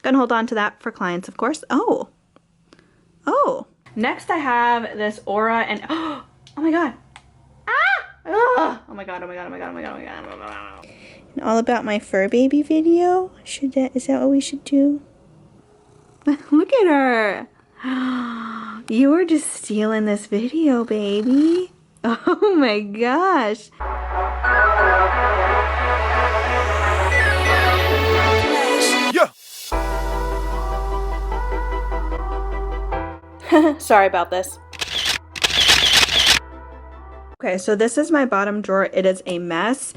Gonna hold on to that for clients, of course. Oh. Next I have this Aura and oh my god. Oh my god, oh my god, oh my god, oh my god, oh my god, oh my god. And all about my fur baby video. Is that what we should do? Look at her. You were just stealing this video, baby. Oh my gosh. Yeah. Sorry about this. Okay, so this is my bottom drawer. It is a mess.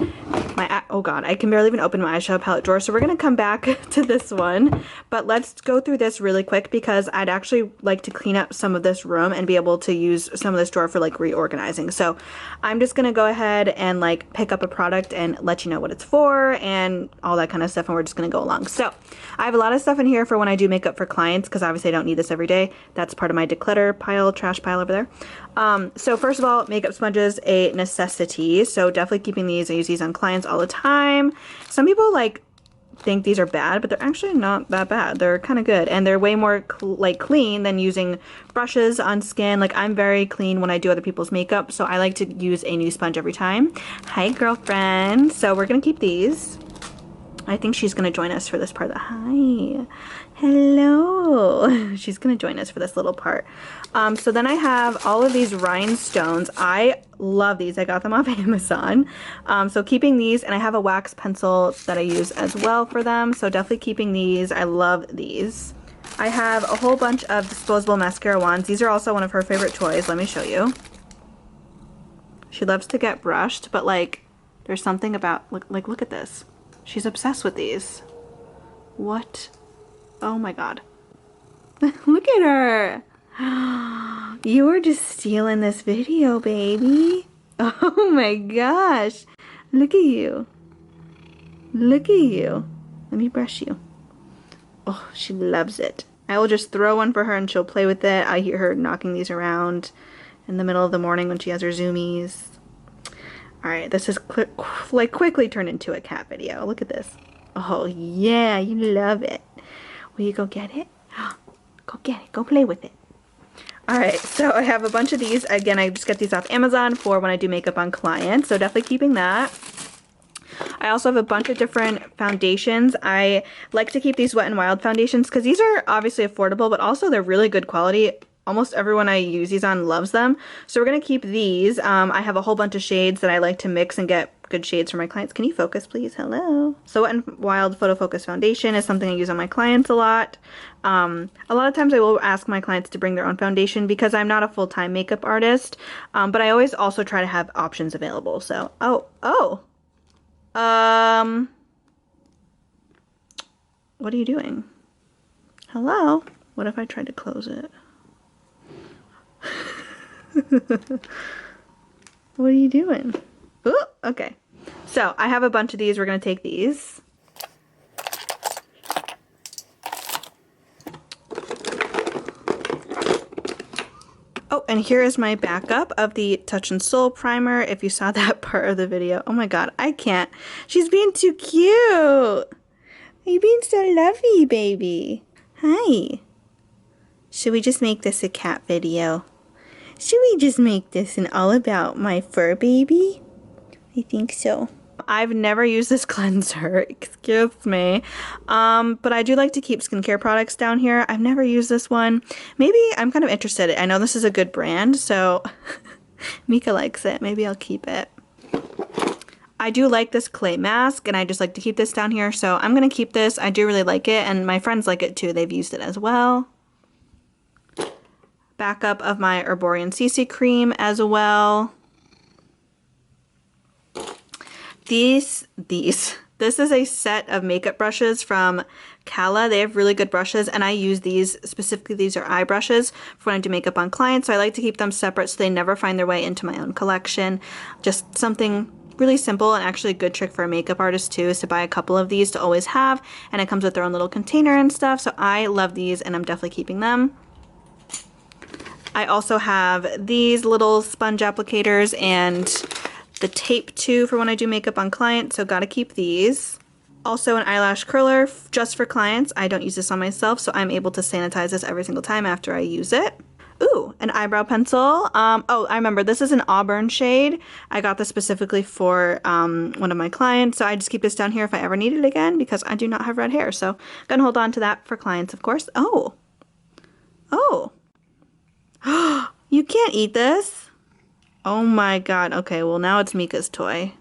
Oh god, I can barely even open my eyeshadow palette drawer. So we're gonna come back to this one, but let's go through this really quick because I'd actually like to clean up some of this room and be able to use some of this drawer for like reorganizing. So I'm just gonna go ahead and like pick up a product and let you know what it's for and all that kind of stuff, and we're just gonna go along. So I have a lot of stuff in here for when I do makeup for clients because obviously I don't need this every day. That's part of my declutter pile, trash pile over there. So first of all, makeup sponges, a necessity. So definitely keeping these. I use these on clients all the time. Some people like think these are bad, but they're actually not that bad. They're kind of good, and they're way more clean than using brushes on skin. Like I'm very clean when I do other people's makeup, so I like to use a new sponge every time. Hi, girlfriend. So we're gonna keep these. I think she's gonna join us for this part. Hi. Hello. She's gonna join us for this little part. So then I have all of these rhinestones. I love these. I got them off Amazon. So keeping these, and I have a wax pencil that I use as well for them. So definitely keeping these. I love these. I have a whole bunch of disposable mascara wands. These are also one of her favorite toys. Let me show you. She loves to get brushed, but like there's something about, look at this. She's obsessed with these. What? Oh my god. Look at her. You were just stealing this video, baby. Oh my gosh. Look at you. Look at you. Let me brush you. Oh, she loves it. I will just throw one for her and she'll play with it. I hear her knocking these around in the middle of the morning when she has her zoomies. Alright, this is quickly turned into a cat video. Look at this. Oh yeah, you love it. Will you go get it? Go get it. Go play with it. Alright, so I have a bunch of these. Again, I just get these off Amazon for when I do makeup on clients. So definitely keeping that. I also have a bunch of different foundations. I like to keep these Wet n Wild foundations because these are obviously affordable, but also they're really good quality. Almost everyone I use these on loves them. So we're going to keep these. I have a whole bunch of shades that I like to mix and get good shades for my clients. Can you focus, please? Hello. So Wet n Wild Photo Focus Foundation is something I use on my clients a lot. A lot of times I will ask my clients to bring their own foundation because I'm not a full-time makeup artist. But I always also try to have options available. So, what are you doing? Hello? What if I tried to close it? What are you doing? Ooh, okay. So I have a bunch of these. We're going to take these. Oh, and here is my backup of the Touch and Soul primer. If you saw that part of the video. Oh my god, I can't. She's being too cute. You're being so lovely, baby. Hi. Should we just make this a cat video? Should we just make this an all about my fur baby? I think so. I've never used this cleanser, excuse me, but I do like to keep skincare products down here. I've never used this one. Maybe I'm kind of interested. I know this is a good brand, so Mika likes it. Maybe I'll keep it. I do like this clay mask, and I just like to keep this down here, so I'm going to keep this. I do really like it, and my friends like it too. They've used it as well. Backup of my Herborian CC cream as well. This is a set of makeup brushes from Kala. They have really good brushes, and I use these specifically. These are eye brushes for when I do makeup on clients, so I like to keep them separate so they never find their way into my own collection. Just something really simple, and actually a good trick for a makeup artist too is to buy a couple of these to always have, and it comes with their own little container and stuff, so I love these and I'm definitely keeping them. I also have these little sponge applicators and the tape too for when I do makeup on clients, so gotta keep these. Also an eyelash curler just for clients. I don't use this on myself, so I'm able to sanitize this every single time after I use it. Ooh, an eyebrow pencil. Oh, I remember, this is an auburn shade. I got this specifically for one of my clients, so I just keep this down here if I ever need it again because I do not have red hair. So I'm gonna hold on to that for clients, of course. Oh. Oh. You can't eat this? Oh my god. Okay, well now it's Mika's toy.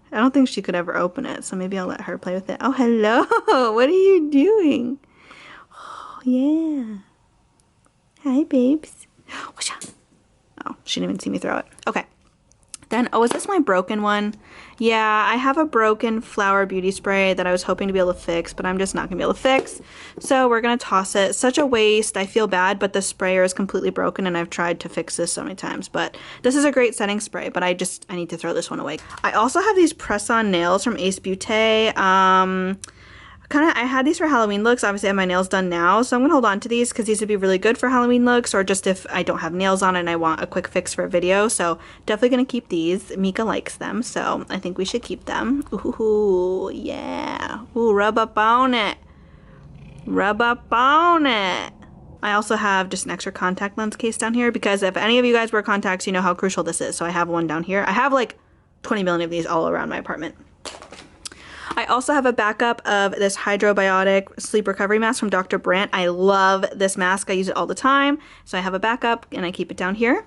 I don't think she could ever open it, so maybe I'll let her play with it. Oh, hello! What are you doing? Oh, yeah. Hi, babes. Oh, she didn't even see me throw it. Okay. Then, oh, is this my broken one? Yeah, I have a broken flower beauty spray that I was hoping to be able to fix, but I'm just not gonna be able to fix. So we're gonna toss it. Such a waste. I feel bad, but the sprayer is completely broken and I've tried to fix this so many times. But this is a great setting spray, but I need to throw this one away. I also have these press-on nails from Ace Beauté. I had these for Halloween looks. Obviously I have my nails done now, so I'm gonna hold on to these because these would be really good for Halloween looks, or just if I don't have nails on and I want a quick fix for a video. So definitely gonna keep these. Mika likes them, so I think we should keep them. Ooh, yeah. Ooh, rub up on it. Rub up on it. I also have just an extra contact lens case down here because if any of you guys wear contacts, you know how crucial this is. So I have one down here. I have like 20 million of these all around my apartment. I also have a backup of this Hydrobiotic Sleep Recovery Mask from Dr. Brandt. I love this mask. I use it all the time. So I have a backup and I keep it down here.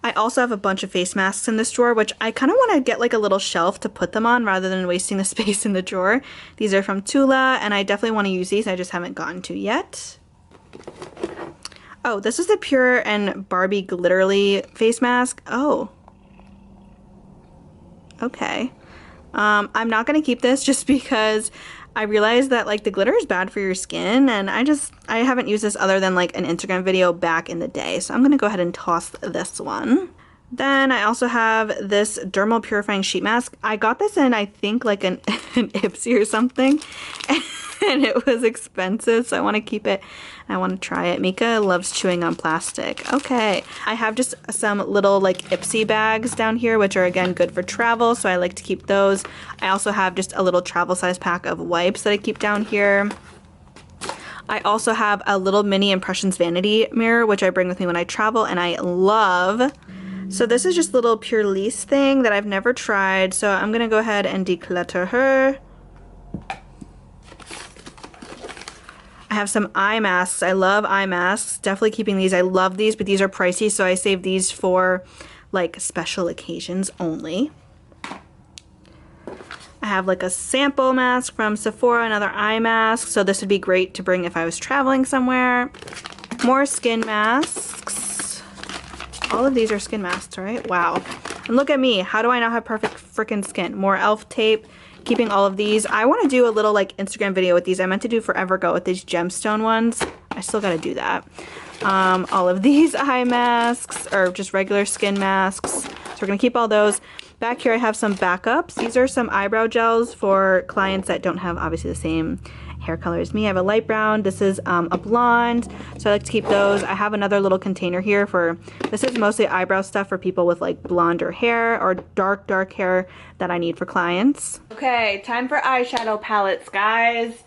I also have a bunch of face masks in this drawer, which I kind of want to get like a little shelf to put them on rather than wasting the space in the drawer. These are from Tula and I definitely want to use these. I just haven't gotten to yet. Oh, this is the Pure and Barbie Glitterly face mask. Oh. Okay. I'm not going to keep this just because I realized that like the glitter is bad for your skin and I haven't used this other than like an Instagram video back in the day. So I'm going to go ahead and toss this one. Then I also have this Dermal Purifying Sheet Mask. I got this in I think like an Ipsy or something and it was expensive, so I want to keep it. I want to try it. Mika loves chewing on plastic. Okay, I have just some little like Ipsy bags down here, which are again good for travel, so I like to keep those. I also have just a little travel size pack of wipes that I keep down here. I also have a little mini Impressions vanity mirror, which I bring with me when I travel, and I love. So this is just a little Pure Lisse thing that I've never tried, so I'm gonna go ahead and declutter her. I have some eye masks. I love eye masks. Definitely keeping these. I love these, but these are pricey, so I save these for like special occasions only. I have like a sample mask from Sephora, another eye mask, so this would be great to bring if I was traveling somewhere. More skin masks. All of these are skin masks, right? Wow. And look at me. How do I not have perfect freaking skin? More elf tape. Keeping all of these. I want to do a little like Instagram video with these. I meant to do Forever Go with these gemstone ones. I still got to do that. All of these eye masks or just regular skin masks. So we're going to keep all those. Back here I have some backups. These are some eyebrow gels for clients that don't have obviously the same hair color as me. I have a light brown. This is a blonde, so I like to keep those. I have another little container here for, this is mostly eyebrow stuff for people with like blonder hair or dark hair that I need for clients. Okay, time for eyeshadow palettes, guys.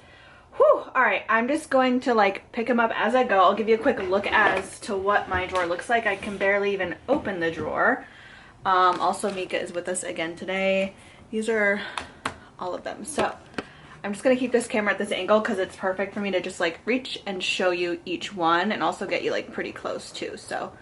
Whew, all right, I'm just going to like pick them up as I go. I'll give you a quick look as to what my drawer looks like. I can barely even open the drawer. Also Mika is with us again today. These are all of them. So I'm just gonna keep this camera at this angle because it's perfect for me to just like reach and show you each one and also get you like pretty close too. So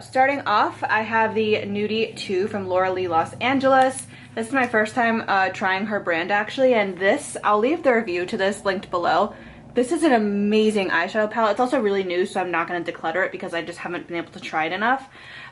starting off, I have the Nudie 2 from Laura Lee Los Angeles. This is my first time trying her brand actually, and this, I'll leave the review to this linked below. This is an amazing eyeshadow palette. It's also really new, so I'm not gonna declutter it because I just haven't been able to try it enough.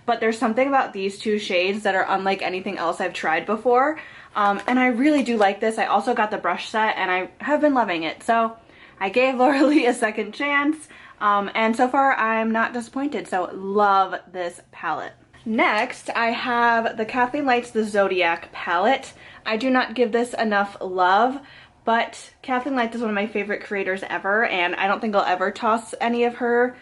But there's something about these two shades that are unlike anything else I've tried before. And I really do like this. I also got the brush set and I have been loving it. So I gave Laura Lee a second chance. And so far I'm not disappointed. So love this palette. Next, I have the Kathleen Lights The Zodiac palette. I do not give this enough love, but Kathleen Lights is one of my favorite creators ever, and I don't think I'll ever toss any of her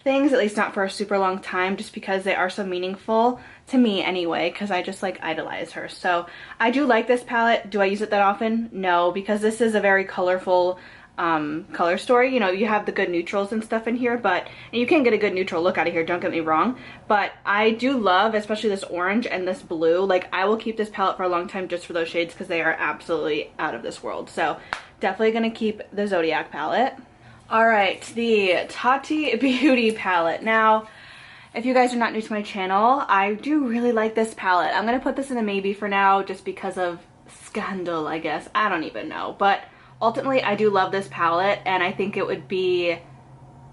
things, at least not for a super long time, just because they are so meaningful to me anyway, because I just like idolize her. So I do like this palette. Do I use it that often? No, because this is a very colorful color story. You know, you have the good neutrals and stuff in here, but and you can get a good neutral look out of here, don't get me wrong, but I do love especially this orange and this blue. Like, I will keep this palette for a long time just for those shades because they are absolutely out of this world. So definitely gonna keep the Zodiac palette. All right, the Tati Beauty palette. Now, if you guys are not new to my channel, I do really like this palette. I'm gonna put this in a maybe for now just because of scandal, I guess. I don't even know, but ultimately I do love this palette, and I think it would be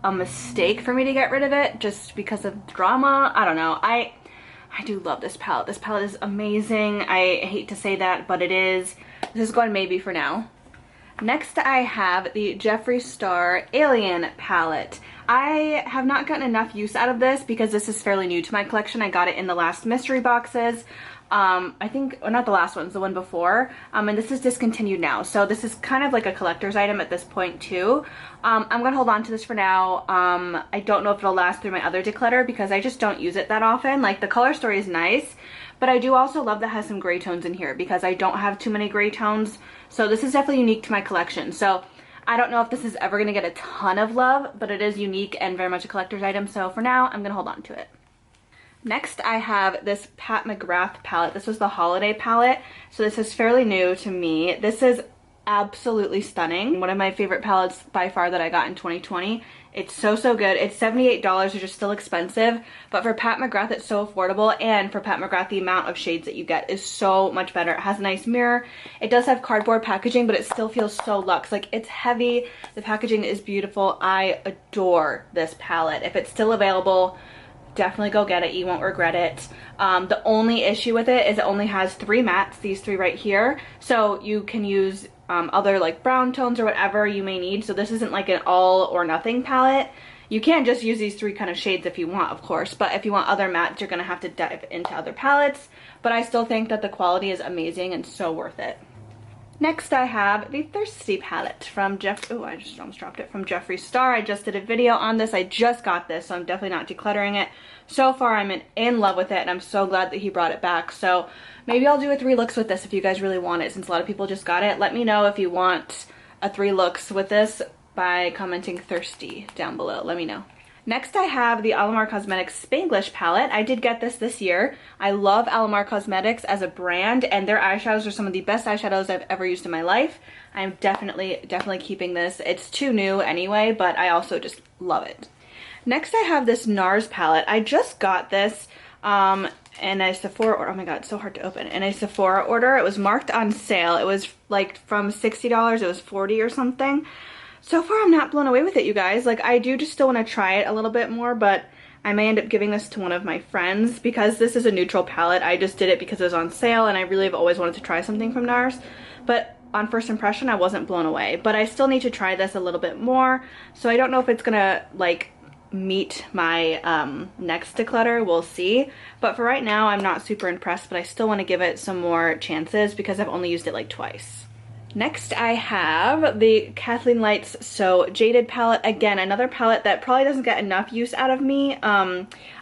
a mistake for me to get rid of it just because of drama. I don't know. I do love this palette. This palette is amazing. I hate to say that, but it is. This is going maybe for now. Next, I have the Jeffree Star Alien palette. I have not gotten enough use out of this because this is fairly new to my collection. I got it in the last mystery boxes. I think, or not the last ones, the one before. And this is discontinued now. So this is kind of like a collector's item at this point too. I'm gonna hold on to this for now. I don't know if it'll last through my other declutter because I just don't use it that often. Like, the color story is nice, but I do also love that it has some gray tones in here because I don't have too many gray tones. So this is definitely unique to my collection. So I don't know if this is ever gonna get a ton of love, but it is unique and very much a collector's item. So for now, I'm gonna hold on to it. Next, I have this Pat McGrath palette. This was the holiday palette, so this is fairly new to me. This is absolutely stunning. One of my favorite palettes by far that I got in 2020. It's so good. It's $78, which is still expensive, but for Pat McGrath it's so affordable, and for Pat McGrath the amount of shades that you get is so much better. It has a nice mirror. It does have cardboard packaging, but it still feels so luxe. Like, it's heavy. The packaging is beautiful. I adore this palette. If it's still available, definitely go get it. You won't regret it. The only issue with it is it only has 3 mattes, these 3 right here, so you can use other like brown tones or whatever you may need. So this isn't like an all or nothing palette. You can just use these 3 kind of shades if you want, of course, but if you want other mattes, you're gonna have to dive into other palettes, but I still think that the quality is amazing and so worth it. Next, I have the Thirsty palette from I just almost dropped it, from Jeffree Star. I just did a video on this. I just got this, so I'm definitely not decluttering it. So far, I'm in love with it, and I'm so glad that he brought it back. So maybe I'll do a 3 looks with this if you guys really want it, since a lot of people just got it. Let me know if you want a 3 looks with this by commenting Thirsty down below. Let me know. Next, I have the Alamar Cosmetics Spanglish palette. I did get this year. I love Alamar Cosmetics as a brand, and their eyeshadows are some of the best eyeshadows I've ever used in my life. I'm definitely keeping this. It's too new anyway, but I also just love it. Next, I have this NARS palette. I just got this in a Sephora order. Oh my god, it's so hard to open. In a Sephora order. It was marked on sale. It was like from $60, it was $40 or something. So far, I'm not blown away with it, you guys. Like, I do just still want to try it a little bit more, but I may end up giving this to one of my friends because this is a neutral palette. I just did it because it was on sale, and I really have always wanted to try something from NARS. But on first impression, I wasn't blown away. But I still need to try this a little bit more, so I don't know if it's gonna, like, meet my next declutter. We'll see. But for right now, I'm not super impressed, but I still want to give it some more chances because I've only used it like twice. Next, I have the Kathleen Lights So Jaded palette. Again, another palette that probably doesn't get enough use out of me.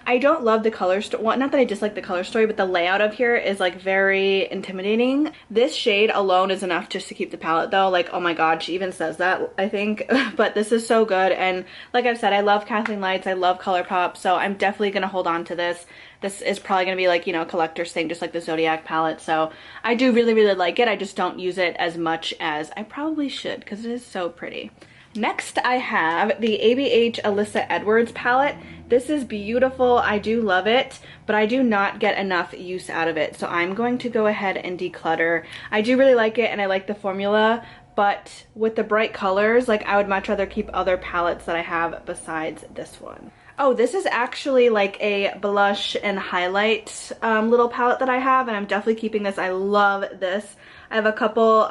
I don't love the color story. Well, not that I dislike the color story, but the layout of here is like very intimidating. This shade alone is enough just to keep the palette though. Like, oh my god, she even says that, I think. But this is so good, and like I've said, I love Kathleen Lights. I love ColourPop, so I'm definitely gonna hold on to this. This is probably gonna be like, you know, a collector's thing, just like the Zodiac palette. So I do really like it. I just don't use it as much as I probably should because it is so pretty. Next, I have the ABH Alyssa Edwards palette. This is beautiful. I do love it, but I do not get enough use out of it. So I'm going to go ahead and declutter. I do really like it, and I like the formula, but with the bright colors, like, I would much rather keep other palettes that I have besides this one. Oh, this is actually like a blush and highlight little palette that I have, and I'm definitely keeping this. I love this. I have a couple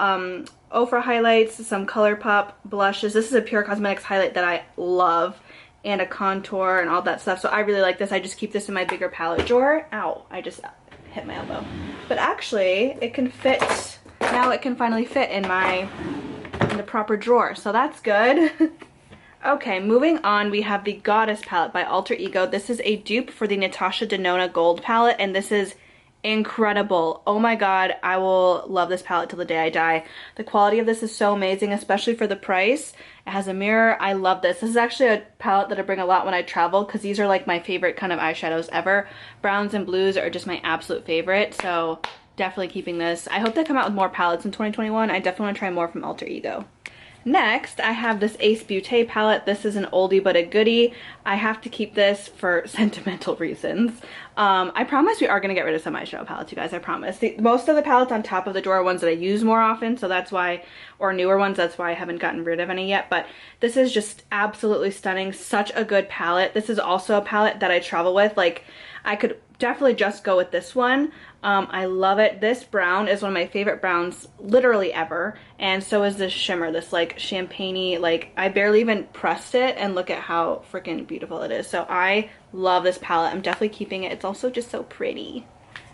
Ofra highlights, some ColourPop blushes. This is a Pure Cosmetics highlight that I love, and a contour and all that stuff. So I really like this. I just keep this in my bigger palette drawer. Ow, I just hit my elbow. But actually, it can fit, now it can finally fit in the proper drawer. So that's good. Okay, moving on, we have the Goddess palette by Alter Ego. This is a dupe for the Natasha Denona Gold palette, and this is incredible. Oh my god, I will love this palette till the day I die. The quality of this is so amazing, especially for the price. It has a mirror. I love this. This is actually a palette that I bring a lot when I travel because these are like my favorite kind of eyeshadows ever. Browns and blues are just my absolute favorite, so definitely keeping this. I hope they come out with more palettes in 2021. I definitely want to try more from Alter Ego. Next, I have this Ace Beauté palette. This is an oldie but a goodie. I have to keep this for sentimental reasons. I promise we are going to get rid of some eyeshadow palettes, you guys, I promise. Most of the palettes on top of the drawer are ones that I use more often, so that's why, or newer ones, that's why I haven't gotten rid of any yet, but this is just absolutely stunning. Such a good palette. This is also a palette that I travel with. Like, I could definitely just go with this one. I love it. This brown is one of my favorite browns literally ever, and so is this shimmer, this like champagne-y, like I barely even pressed it, and look at how freaking beautiful it is. So I love this palette. I'm definitely keeping it. It's also just so pretty.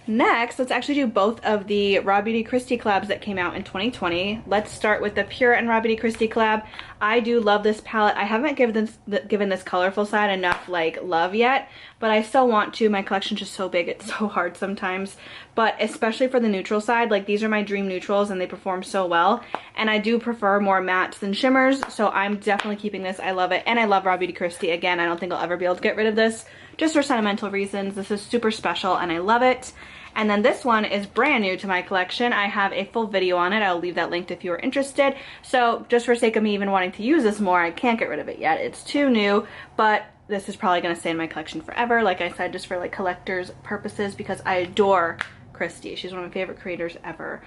Next, let's actually do both of the Raw Beauty Kristi collabs that came out in 2020. Let's start with the Pure and Raw Beauty Kristi collab. I do love this palette. I haven't given this colorful side enough like love yet, but I still want to. My collection's just so big, it's so hard sometimes. But especially for the neutral side, like these are my dream neutrals and they perform so well. And I do prefer more mattes than shimmers, so I'm definitely keeping this. I love it, and I love Raw Beauty Kristi. Again, I don't think I'll ever be able to get rid of this, just for sentimental reasons. This is super special and I love it. And then this one is brand new to my collection. I have a full video on it. I'll leave that linked if you are interested. So just for sake of me even wanting to use this more, I can't get rid of it yet. It's too new, but this is probably going to stay in my collection forever. Like I said, just for like collector's purposes, because I adore Kristi. She's one of my favorite creators ever.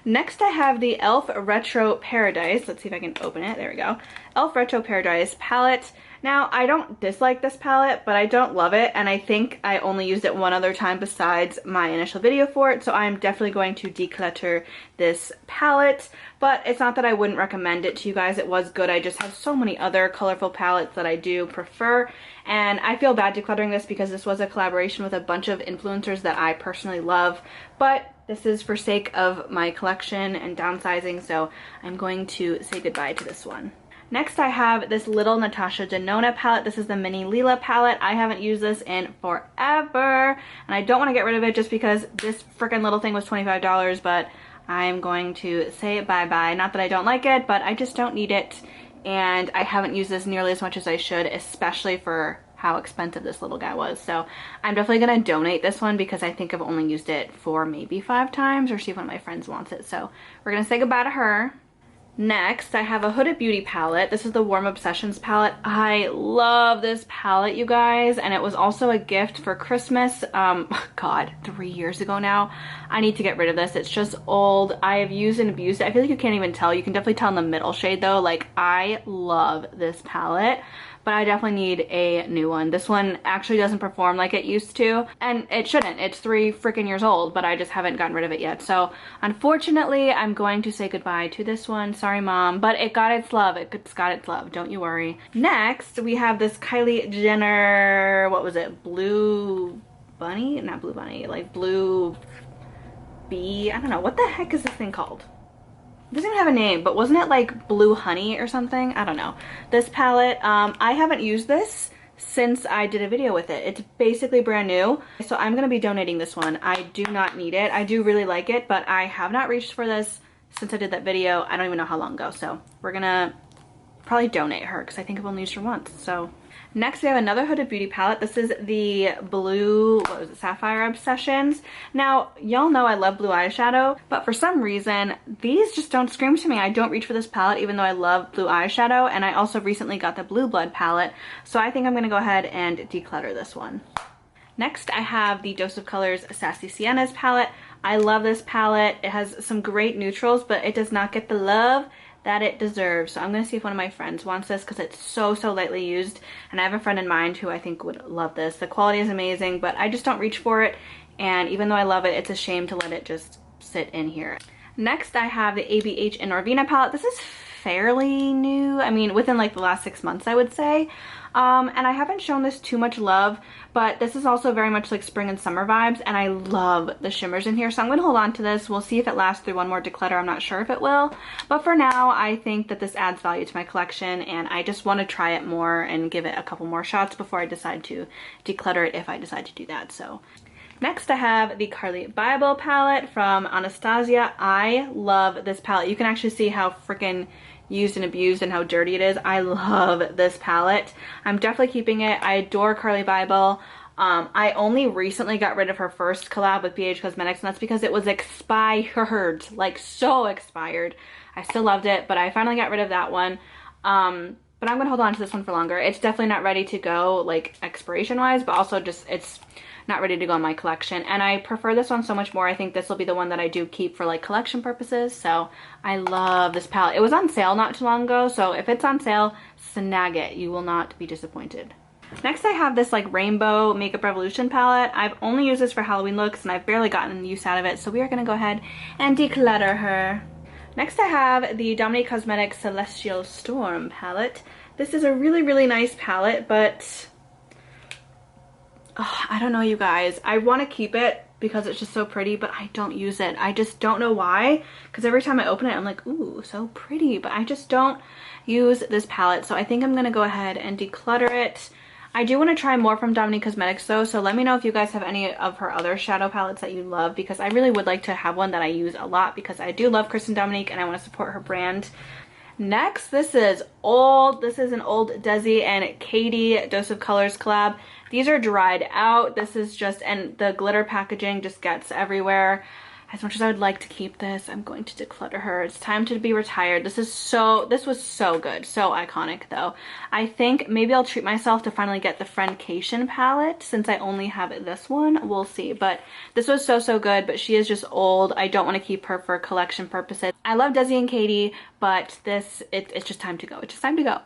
Next, I have the e.l.f. Retro Paradise. Let's see if I can open it. There we go. e.l.f. Retro Paradise palette. Now, I don't dislike this palette, but I don't love it, and I think I only used it one other time besides my initial video for it, so I'm definitely going to declutter this palette. But it's not that I wouldn't recommend it to you guys. It was good. I just have so many other colorful palettes that I do prefer, and I feel bad decluttering this because this was a collaboration with a bunch of influencers that I personally love, but this is for sake of my collection and downsizing, so I'm going to say goodbye to this one. Next, I have this little Natasha Denona palette. This is the Mini Lila palette. I haven't used this in forever, and I don't want to get rid of it just because this freaking little thing was $25, but I'm going to say bye-bye. Not that I don't like it, but I just don't need it, and I haven't used this nearly as much as I should, especially for how expensive this little guy was. So I'm definitely going to donate this one because I think I've only used it for maybe 5 times, or see if one of my friends wants it. So we're going to say goodbye to her. Next, I have a Huda Beauty palette. This is the Warm Obsessions palette. I love this palette, you guys, and it was also a gift for Christmas, God, 3 years ago now. I need to get rid of this. It's just old. I have used and abused it. I feel like you can't even tell. You can definitely tell in the middle shade though. Like, I love this palette, but I definitely need a new one. This one actually doesn't perform like it used to, and it shouldn't. It's 3 freaking years old, but I just haven't gotten rid of it yet. So unfortunately, I'm going to say goodbye to this one. Sorry, Mom, but it got its love. It's got its love, don't you worry. Next, we have this Kylie Jenner, what was it? Blue Bunny? Not Blue Bunny, like Blue Bee. I don't know. What the heck is this thing called? It doesn't even have a name, but wasn't it like Blue Honey or something? I don't know. This palette, I haven't used this since I did a video with it. It's basically brand new, so I'm going to be donating this one. I do not need it. I do really like it, but I have not reached for this since I did that video. I don't even know how long ago, so we're going to probably donate her because I think I've only used her once. So next, we have another Huda Beauty palette. This is the blue, what was it, Sapphire Obsessions. Now, y'all know I love blue eyeshadow, but for some reason, these just don't scream to me. I don't reach for this palette, even though I love blue eyeshadow, and I also recently got the Blue Blood palette, so I think I'm gonna go ahead and declutter this one. Next, I have the Dose of Colors Sassy Siennas palette. I love this palette. It has some great neutrals, but it does not get the love that it deserves. So I'm gonna see if one of my friends wants this because it's so lightly used, and I have a friend in mind who I think would love this. The quality is amazing, but I just don't reach for it, and even though I love it, it's a shame to let it just sit in here. Next, I have the ABH in Norvina palette. This is fairly new. I mean, within like the last 6 months, I would say. And I haven't shown this too much love, but this is also very much like spring and summer vibes, and I love the shimmers in here, so I'm going to hold on to this. We'll see if it lasts through one more declutter. I'm not sure if it will, but for now, I think that this adds value to my collection, and I just want to try it more and give it a couple more shots before I decide to declutter it, if I decide to do that. So next I have the Carly Bible palette from Anastasia. I love this palette. You can actually see how freaking used and abused and how dirty it is. I love this palette. I'm definitely keeping it. I adore Carly Bible. I only recently got rid of her first collab with BH Cosmetics, and that's because it was expired, like so expired. I still loved it, but I finally got rid of that one. But I'm gonna hold on to this one for longer. It's definitely not ready to go, like expiration wise, but also just it's not ready to go in my collection, and I prefer this one so much more. I think this will be the one that I do keep for like collection purposes. So I love this palette. It was on sale not too long ago, so if it's on sale, snag it. You will not be disappointed. Next I have this like rainbow Makeup Revolution palette. I've only used this for Halloween looks and I've barely gotten use out of it, so we are gonna go ahead and declutter her. Next I have the Dominique Cosmetics Celestial Storm palette. This is a really nice palette, but oh, I don't know, you guys. I want to keep it because it's just so pretty, but I don't use it. I just don't know why, because every time I open it, I'm like, ooh, so pretty, but I just don't use this palette. So I think I'm going to go ahead and declutter it. I do want to try more from Dominique Cosmetics though, so let me know if you guys have any of her other shadow palettes that you love, because I really would like to have one that I use a lot, because I do love Kristen Dominique and I want to support her brand. Next, this is old. This is an old Desi and Katie Dose of Colors collab. These are dried out. This is just, and the glitter packaging just gets everywhere. As much as I would like to keep this, I'm going to declutter her. It's time to be retired. This was so good. So iconic though. I think maybe I'll treat myself to finally get the Friendcation palette since I only have this one. We'll see. But this was so good, but she is just old. I don't want to keep her for collection purposes. I love Desi and Katie, but it's just time to go. It's just time to go.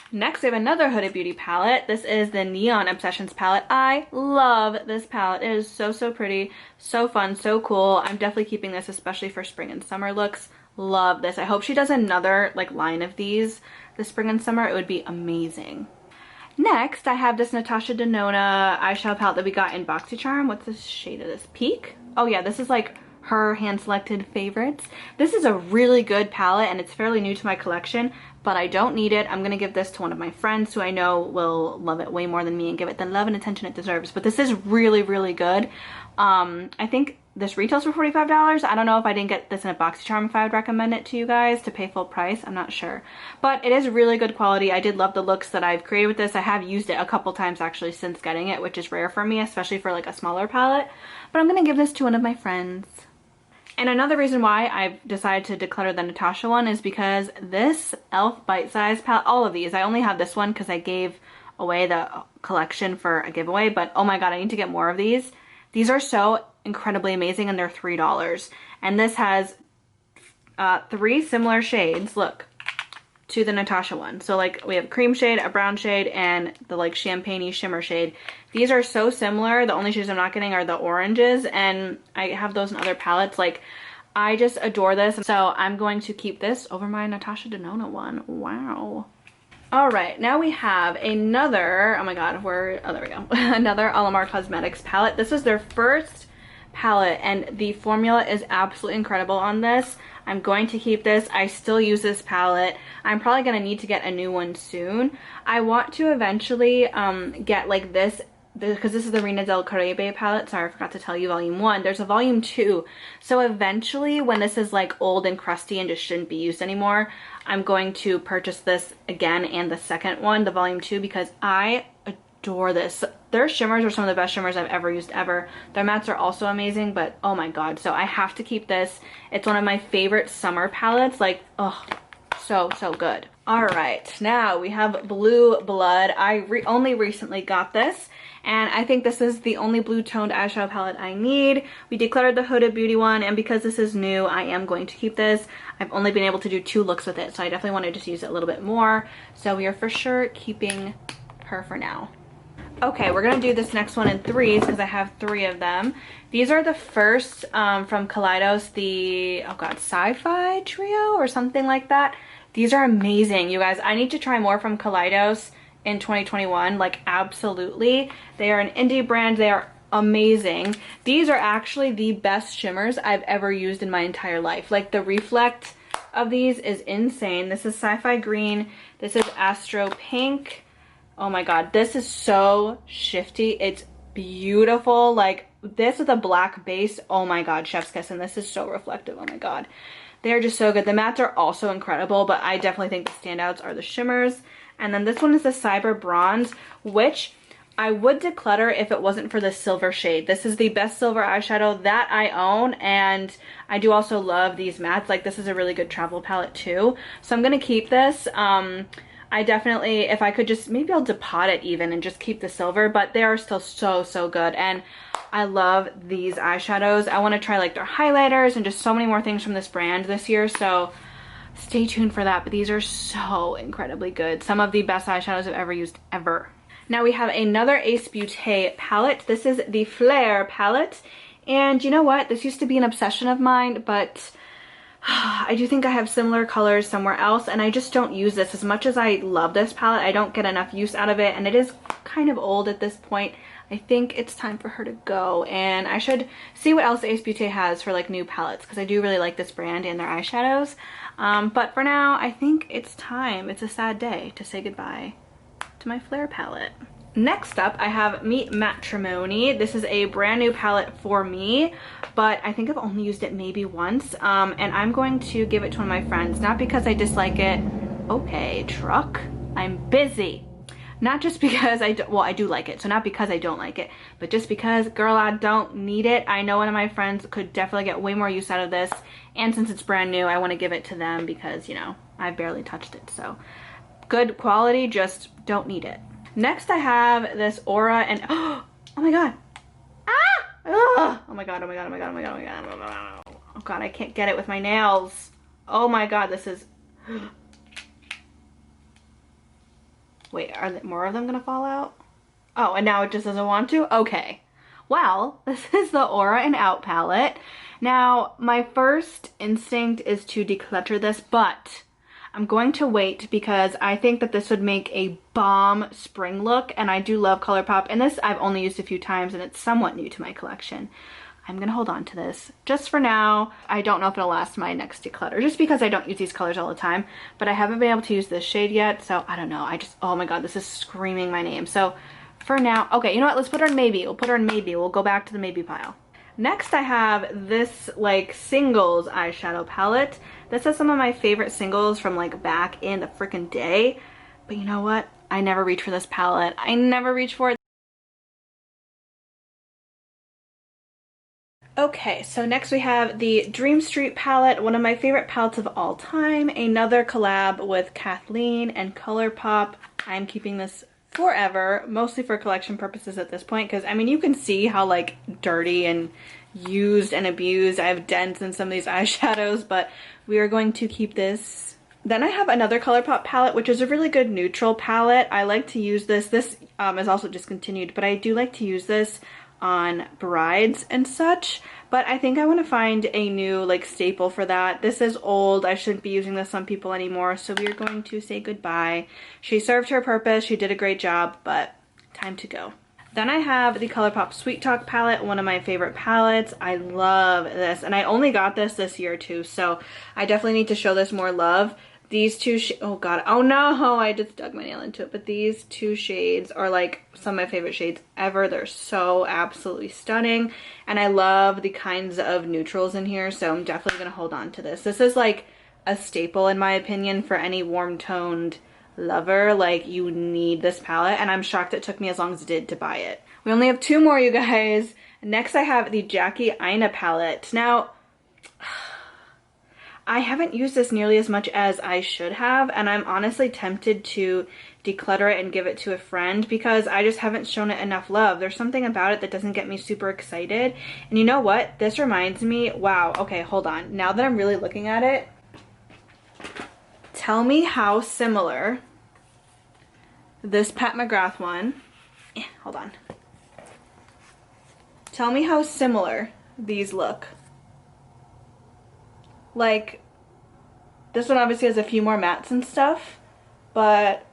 Next, we have another Huda Beauty palette. This is the Neon Obsessions palette. I love this palette. It is so pretty, so fun, so cool. I'm definitely keeping this, especially for spring and summer looks. Love this. I hope she does another like line of these this spring and summer. It would be amazing. Next, I have this Natasha Denona eyeshadow palette that we got in BoxyCharm. What's the shade of this? Peak? Oh yeah, this is like her hand-selected favorites. This is a really good palette and it's fairly new to my collection, but I don't need it. I'm gonna give this to one of my friends who I know will love it way more than me and give it the love and attention it deserves. But this is really good. I think this retails for $45. I don't know if I didn't get this in a BoxyCharm if I would recommend it to you guys to pay full price. I'm not sure. But it is really good quality. I did love the looks that I've created with this. I have used it a couple times actually since getting it, which is rare for me, especially for like a smaller palette. But I'm gonna give this to one of my friends. And another reason why I've decided to declutter the Natasha one is because this e.l.f. Bite Size palette, all of these, I only have this one because I gave away the collection for a giveaway, but oh my god, I need to get more of these. These are so incredibly amazing and they're $3. And this has 3 similar shades, look, to the Natasha one. So like we have a cream shade, a brown shade, and the like champagne-y shimmer shade. These are so similar. The only shades I'm not getting are the oranges, and I have those in other palettes. Like, I just adore this. So I'm going to keep this over my Natasha Denona one. Wow. All right, now we have another, oh my god, oh there we go. Another Alamar Cosmetics palette. This is their first palette and the formula is absolutely incredible on this. I'm going to keep this. I still use this palette. I'm probably going to need to get a new one soon. I want to eventually get like this, because this is the Reina del Caribe palette. Sorry, I forgot to tell you volume 1. There's a volume 2. So eventually when this is like old and crusty and just shouldn't be used anymore, I'm going to purchase this again and the second one, the volume 2, because I adore this. Their shimmers are some of the best shimmers I've ever used ever. Their mattes are also amazing, but oh my god. So I have to keep this. It's one of my favorite summer palettes. Like, oh, so good. All right, now we have Blue Blood. I only recently got this, and I think this is the only blue toned eyeshadow palette I need. We decluttered the Huda Beauty one, and because this is new, I am going to keep this. I've only been able to do 2 looks with it, so I definitely wanted to use it a little bit more. So we are for sure keeping her for now. Okay, we're gonna do this next one in 3s because I have 3 of them. These are the first from Kaleidos, the, oh god, Sci-Fi Trio or something like that. These are amazing, you guys. I need to try more from Kaleidos in 2021, like absolutely. They are an indie brand. They are amazing. These are actually the best shimmers I've ever used in my entire life. Like the reflect of these is insane. This is Sci-Fi Green. This is Astro Pink. Oh my god, this is so shifty. It's beautiful. Like this with a black base. Oh my god, chef's kiss. And this is so reflective. Oh my god. They're just so good. The mattes are also incredible, but I definitely think the standouts are the shimmers. And then this one is the Cyber Bronze, which I would declutter if it wasn't for the silver shade. This is the best silver eyeshadow that I own, and I do also love these mattes. Like this is a really good travel palette too. So I'm gonna keep this. I definitely, if I could just, maybe I'll depot it even and just keep the silver, but they are still so good. And I love these eyeshadows. I want to try like their highlighters and just so many more things from this brand this year. So stay tuned for that. But these are so incredibly good. Some of the best eyeshadows I've ever used ever. Now we have another Ace Beauté palette. This is the Flare palette. And you know what? This used to be an obsession of mine, but I do think I have similar colors somewhere else, and I just don't use this. As much as I love this palette, I don't get enough use out of it, and it is kind of old at this point. I think it's time for her to go, and I should see what else Ace Beauté has for like new palettes, because I do really like this brand and their eyeshadows. But for now, I think it's time. It's a sad day to say goodbye to my Flare palette. Next up, I have Meet Matrimony. This is a brand new palette for me, but I think I've only used it maybe once, and I'm going to give it to one of my friends, not because I dislike it. Okay, truck, I'm busy. Not just because I do like it, so not because I don't like it, but just because, girl, I don't need it. I know one of my friends could definitely get way more use out of this, and since it's brand new, I want to give it to them because, you know, I've barely touched it, so good quality, just don't need it. Next, I have this Aura and oh my god, oh my god, oh my god, oh my god, oh my god, oh my god, oh god, I can't get it with my nails. Oh my god, this is. Wait, are there more of them gonna fall out? Oh, and now it just doesn't want to? Okay. Well, this is the Aura and Out palette. Now, my first instinct is to declutter this, but I'm going to wait because I think that this would make a bomb spring look, and I do love ColourPop, and this I've only used a few times and it's somewhat new to my collection. I'm gonna hold on to this just for now. I don't know if it'll last my next declutter just because I don't use these colors all the time, but I haven't been able to use this shade yet, so I don't know. Oh my god, this is screaming my name. So for now, okay, you know what? Let's put her in maybe. We'll put her in maybe. We'll go back to the maybe pile. Next, I have this like singles eyeshadow palette. This is some of my favorite singles from like back in the freaking day. But you know what? I never reach for this palette. I never reach for it. Okay, so next we have the Dream Street palette, one of my favorite palettes of all time. Another collab with Kathleen and ColourPop. I'm keeping this forever, mostly for collection purposes at this point, because I mean you can see how like dirty and used and abused. I have dents in some of these eyeshadows, but we are going to keep this. Then I have another ColourPop palette, which is a really good neutral palette. I like to use this. This is also discontinued, but I do like to use this on brides and such, but I think I want to find a new like staple for that. This is old. I shouldn't be using this on people anymore, so we are going to say goodbye. She served her purpose. She did a great job, but time to go. Then I have the ColourPop Sweet Talk palette, one of my favorite palettes. I love this, and I only got this year too, so I definitely need to show this more love. These two, oh god, oh no, I just dug my nail into it, but these two shades are like some of my favorite shades ever. They're so absolutely stunning, and I love the kinds of neutrals in here, so I'm definitely gonna hold on to this. This is like a staple in my opinion for any warm toned lover. Like, you need this palette, and I'm shocked it took me as long as it did to buy it. We only have two more, you guys. Next I have the Jackie Aina palette. Now, I haven't used this nearly as much as I should have, and I'm honestly tempted to declutter it and give it to a friend because I just haven't shown it enough love. There's something about it that doesn't get me super excited. And you know what? This reminds me, wow, okay, hold on. Now that I'm really looking at it, tell me how similar this Pat McGrath one, hold on. Tell me how similar these look. Like, This one obviously has a few more mattes and stuff, but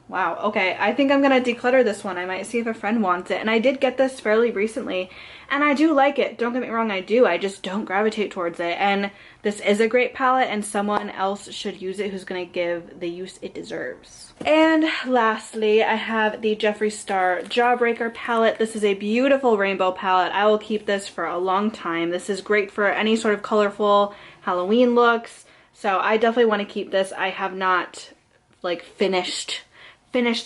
wow, okay, I think I'm gonna declutter this one. I might see if a friend wants it. And I did get this fairly recently, and I do like it. Don't get me wrong, I do. I just don't gravitate towards it. And this is a great palette, and someone else should use it who's gonna give the use it deserves. And lastly, I have the Jeffree Star Jawbreaker palette. This is a beautiful rainbow palette. I will keep this for a long time. This is great for any sort of colorful Halloween looks. So I definitely want to keep this. I have not like finished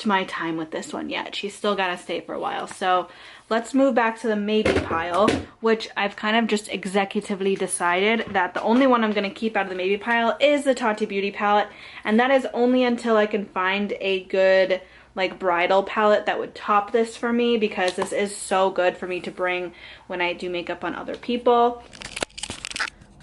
my time with this one yet. She's still got to stay for a while. So let's move back to the maybe pile, which I've kind of just executively decided that the only one I'm going to keep out of the maybe pile is the Tati Beauty palette. And that is only until I can find a good like bridal palette that would top this for me, because this is so good for me to bring when I do makeup on other people.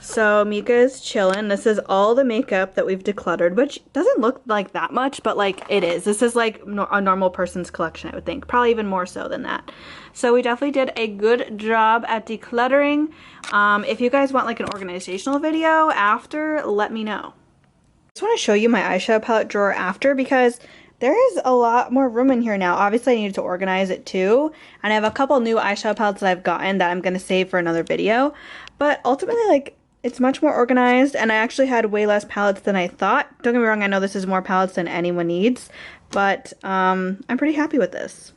So Mika is chilling. This is all the makeup that we've decluttered, which doesn't look like that much, but like it is. This is like a normal person's collection, I would think. Probably even more so than that. So we definitely did a good job at decluttering. If you guys want like an organizational video after, let me know. I just want to show you my eyeshadow palette drawer after, because there is a lot more room in here now. Obviously I needed to organize it too. And I have a couple new eyeshadow palettes that I've gotten that I'm going to save for another video. But ultimately, like, it's much more organized, and I actually had way less palettes than I thought. Don't get me wrong, I know this is more palettes than anyone needs, but I'm pretty happy with this.